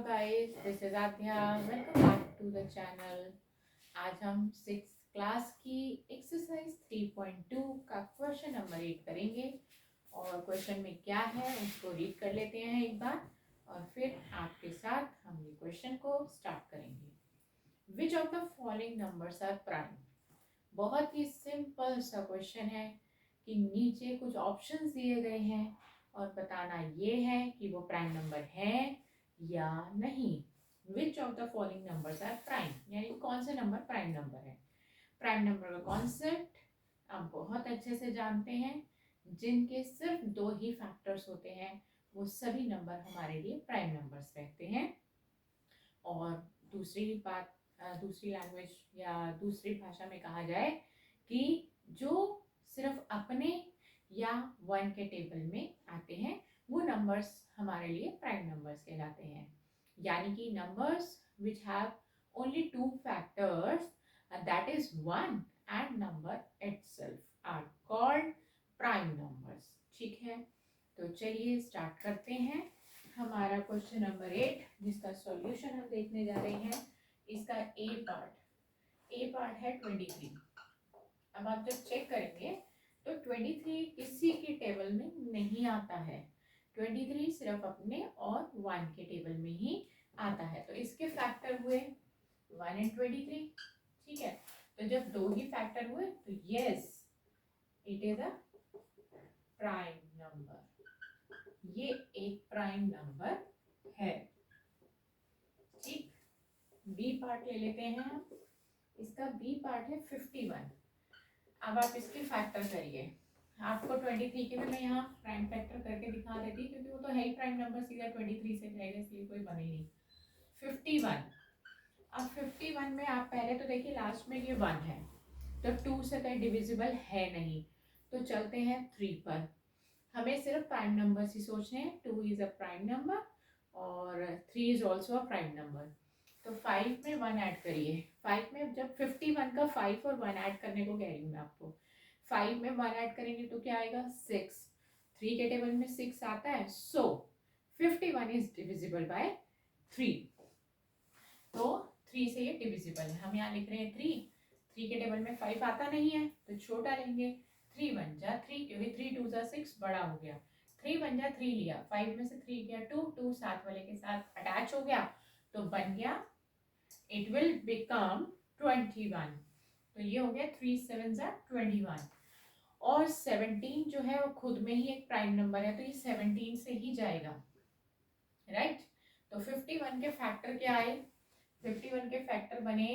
guys, this is Adhya. Welcome back to the channel. आज हम 6th class की exercise 3.2 का क्वेश्चन नंबर 8 करेंगे और क्वेश्चन में क्या है उसको रीड कर लेते हैं एक बार और फिर आपके साथ हम ये क्वेश्चन को स्टार्ट करेंगे. Which of the following numbers are prime. बहुत ही सिंपल सा क्वेश्चन है कि नीचे कुछ ऑप्शंस दिए गए हैं और बताना ये है कि वो प्राइम नंबर है या नहीं. Which of the following numbers are prime, यानी कौन से नंबर प्राइम नंबर है. प्राइम नंबर का कॉन्सेप्ट आप बहुत अच्छे से जानते हैं. जिनके सिर्फ दो ही फैक्टर्स होते हैं वो सभी नंबर हमारे लिए प्राइम नंबर्स रहते हैं. और दूसरी बात, दूसरी लैंग्वेज या दूसरी भाषा में कहा जाए कि जो सिर्फ अपने या वन के टेबल में आते हैं वो नंबर्स हमारे लिए प्राइम नंबर्स कहलाते हैं. यानी कि numbers which have only two factors, that is one and number itself, are called prime numbers. ठीक है, तो चलिए स्टार्ट करते हैं. हमारा क्वेश्चन नंबर 8 जिसका सॉल्यूशन हम देखने जा रहे हैं, इसका ए पार्ट है 23. अब आप जब चेक करेंगे तो 23 किसी के टेबल में नहीं आता है. 23 सिर्फ अपने और 1 के टेबल में ही आता है. तो इसके फैक्टर हुए 1 एंड 23. ठीक है, तो जब दो ही फैक्टर हुए तो yes it is a prime number. ये एक प्राइम नंबर है. ठीक, बी पार्ट ले लेते हैं हम. इसका बी पार्ट है 51. अब आप इसके फैक्टर करिए. आपको 23 के भी मैं यहाँ प्राइम फैक्टर करके दिखा देती क्योंकि वो तो है ही प्राइम नंबर, सीधा 23 से जाएगा इसलिए कोई बने नहीं. 51. अब 51 में आप पहले तो देखिए लास्ट में ये 1 है तो 2 से कहीं डिविजिबल है नहीं, तो चलते हैं 3 पर. हमें सिर्फ प्राइम नंबर ही सोचने हैं. 2 इज अ प्राइम नंबर और 3 is also a prime number. तो 5 में 1 ऐड करिए. 5 में जब 51 का 5 और 1 ऐड करने को कह रही हूँ मैं आपको. 5 में 1 ऐड करेंगे तो क्या आएगा 6. 3 के टेबल में 6 आता है. सो 51 इज डिविजिबल बाय 3. तो 3 से ये डिविजिबल है. हम यहाँ लिख रहे हैं 3 के टेबल में 5 आता नहीं है तो छोटा लेंगे. 3 1 जा 3 क्योंकि 3 2 जा 6 बड़ा हो गया. 3 1 जा 3 लिया. 5 में से 3 गया 2, 2 साथ वाले के साथ अटैच हो गया तो बन गया, इट विल बिकम 21. तो ये हो गया 3 7 जा 21. और 17 जो है वो खुद में ही एक प्राइम नंबर है तो ये 17 से ही जाएगा. राइट, तो 51 के फैक्टर क्या आए. 51 के फैक्टर बने,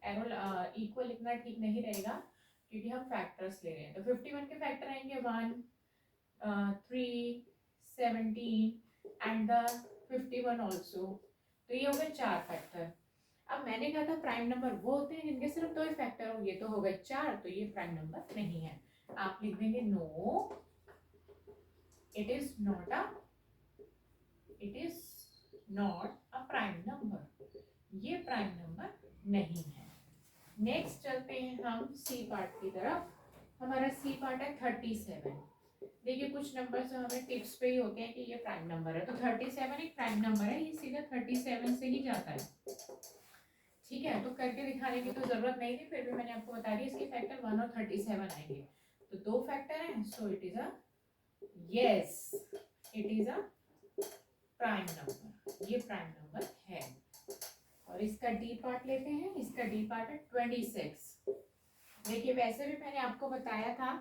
एरो इक्वल लिखना ठीक नहीं रहेगा क्योंकि हम फैक्टर्स ले रहे हैं. तो 51 के फैक्टर आएंगे 1 3 17 एंड द 51 ऑल्सो. तो ये हो गए 4 फैक्टर. अब मैंने कहा था प्राइम नंबर वो होते हैं जिनके सिर्फ दो ही फैक्टर हो. ये तो हो गए 4, तो ये प्राइम नंबर नहीं है. आप लिख देंगे no, it is not a prime number. ये प्राइम नंबर नहीं है. नेक्स्ट चलते हैं हम सी पार्ट की तरफ. हमारा सी पार्ट है 37. देखिए कुछ नंबर तो हमें टिप्स पे ही होते हैं कि ये प्राइम नंबर है. तो 37 एक प्राइम नंबर है. ये सीधा 37 से ही जाता है. ठीक है, तो करके दिखाने की तो जरूरत नहीं थी, फिर भी मैंने आपको बता दिया. इसके फैक्टर 1 और 37 आएंगे. तो दो फैक्टर है. So it is a yes it is a prime number. ये प्राइम नंबर है. और इसका डी पार्ट लेते हैं. इसका डी पार्ट है 26. देखिए वैसे भी मैंने आपको बताया था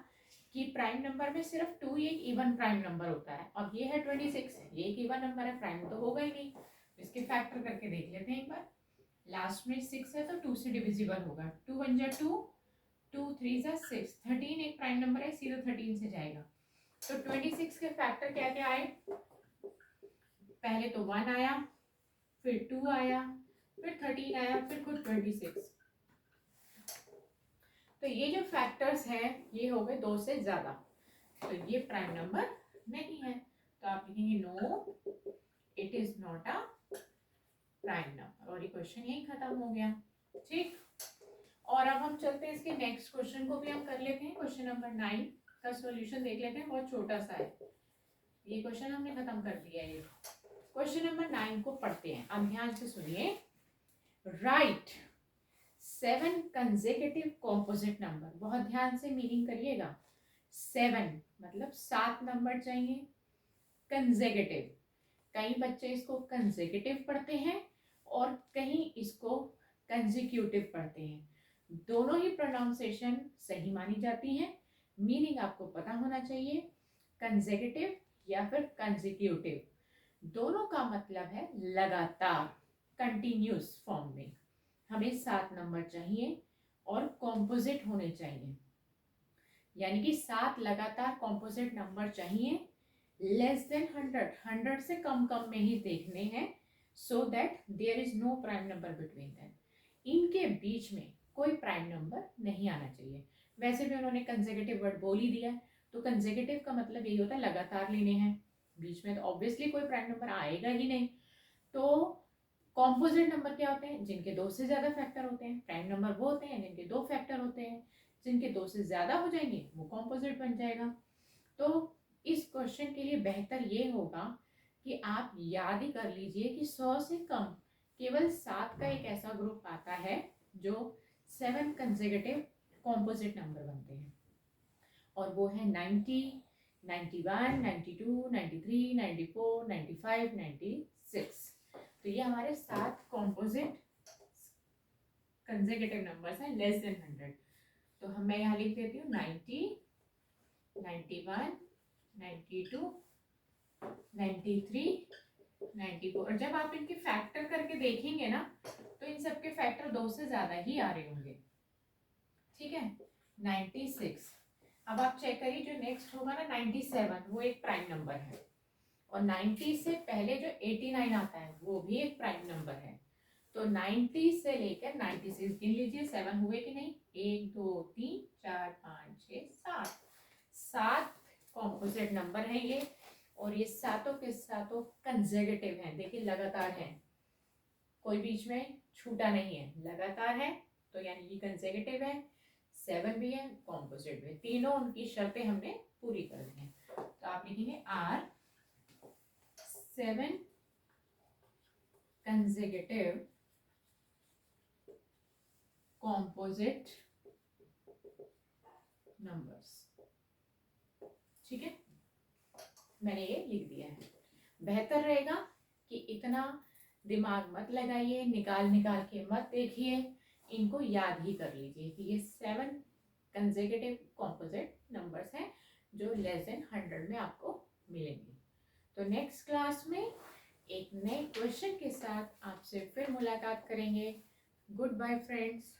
कि प्राइम नंबर में सिर्फ 2 ही एक इवन प्राइम नंबर होता है. अब ये है 26, ये एक इवन नंबर है, प्राइम तो होगा ही नहीं. इसके फैक्टर करके देख लेते हैं एक बार. लास्ट में 6 है तो 2 से डिविजिबल होगा. 2 1 जा 2, 2 3 जा 6. 13 एक प्राइम नंबर है, सीधा 13 से जाएगा. तो 26 के फैक्टर क्या क्या आए. पहले तो 1 आया, फिर 2 आया, फिर 13 आया, फिर खुद 26. तो ये जो फैक्टर्स हैं ये हो गए 2 से ज्यादा, तो ये प्राइम नंबर नहीं है. तो आप लिखेंगे no, it is not a prime number. और ये क्वेश्चन यही खत्म हो गया. ठीक, और अब हम चलते हैं इसके नेक्स्ट क्वेश्चन को भी हम कर लेते हैं. क्वेश्चन नंबर 9 का सॉल्यूशन देख लेते हैं. बहुत छोटा सा है ये क्वेश्चन, हमने खत्म कर दिया है. क्वेश्चन नंबर 9 को पढ़ते हैं। अब ध्यान से सुनिए। Right 7 consecutive composite number. बहुत ध्यान से मीनिंग करिएगा। 7 मतलब 7 नंबर चाहिए कंसेक्यूटिव। कई बच्चे इसको कंसेक्यूटिव पढ़ते हैं और कहीं इसको कंसेक्यूटिव पढ़ते हैं। दोनों ही प्रोनाउंसिएशन सही मानी जाती हैं। मीनिंग आपको पता होना चाहिए। कंसेक्यूटिव या फिर कंसेक्यूटिव दोनों का मतलब है लगातार, कंटिन्यूस फॉर्म में। हमें 7 नंबर चाहिए और कॉम्पोजिट होने चाहिए, यानी कि 7 लगातार कॉम्पोजिट नंबर चाहिए। लेस देन 100 से कम में ही देखने हैं, so that there is no prime number between them. इनके बीच में कोई प्राइम नंबर नहीं आना चाहिए। वैसे भी उन्होंने कंसेक्यूटिव वर्ड बोल ही दिया, तो कंसेक्यूटिव का मतलब यही होता है लगातार लेने हैं। बीच में तो ऑब्वियसली कोई प्राइम नंबर आएगा ही नहीं। तो कॉम्पोजिट नंबर क्या होते हैं? जिनके 2 से ज्यादा फैक्टर होते हैं। प्राइम नंबर वो होते हैं जिनके 2 फैक्टर होते हैं। जिनके 2 से ज्यादा हो जाएंगे वो कॉम्पोजिट बन जाएगा। तो इस क्वेश्चन के लिए बेहतर ये होगा कि आप याद ही कर लीजिए कि 100 से कम केवल 7 का एक ऐसा ग्रुप आता है जो 7 कंसेक्यूटिव कॉम्पोजिट नंबर बनते हैं, और वो है 90, 91, 92, 93, 94, 95, 96। तो ये हमारे 7 कॉम्पोजिट कंसेक्यूटिव नंबर्स हैं लेस देन 100। तो हम मैं यहाँ लिख देती हूँ 90, 91, 92, 93, 94। और जब आप इनके फैक्टर करके देखेंगे ना, तो इन सबके फैक्टर 2 से ज्यादा ही आ रहे होंगे। ठीक है, 96। अब आप चेक करिए, जो नेक्स्ट होगा ना 97, वो एक प्राइम नंबर है। और 90 से पहले जो 89 आता है वो भी एक प्राइम नंबर है। तो 90 से लेकर 96 गिन लीजिए, 7 हुए कि नहीं? 1 2 3 4 5 6 7 7 कॉम्पोजिट नंबर है ये। और ये सातों के सातों कंसेक्यूटिव हैं। देखिए लगातार है, कोई बीच में छूटा नहीं है, लगातार है, तो यानी कि कंसेक्यूटिव है। 7 भी है, कॉम्पोजिट भी। तीनों उनकी शर्तें हमने पूरी कर दी हैं। तो आप लिखेंगे आर 7 consecutive composite numbers। ठीक है, मैंने ये लिख दिया है। बेहतर रहेगा कि इतना दिमाग मत लगाइए, निकाल के मत देखिए, इनको याद ही कर लीजिए कि ये 7 कंसेक्यूटिव कॉम्पोजिट नंबर्स हैं जो लेस देन 100 में आपको मिलेंगे। तो नेक्स्ट क्लास में एक नए क्वेश्चन के साथ आपसे फिर मुलाकात करेंगे। Good bye friends.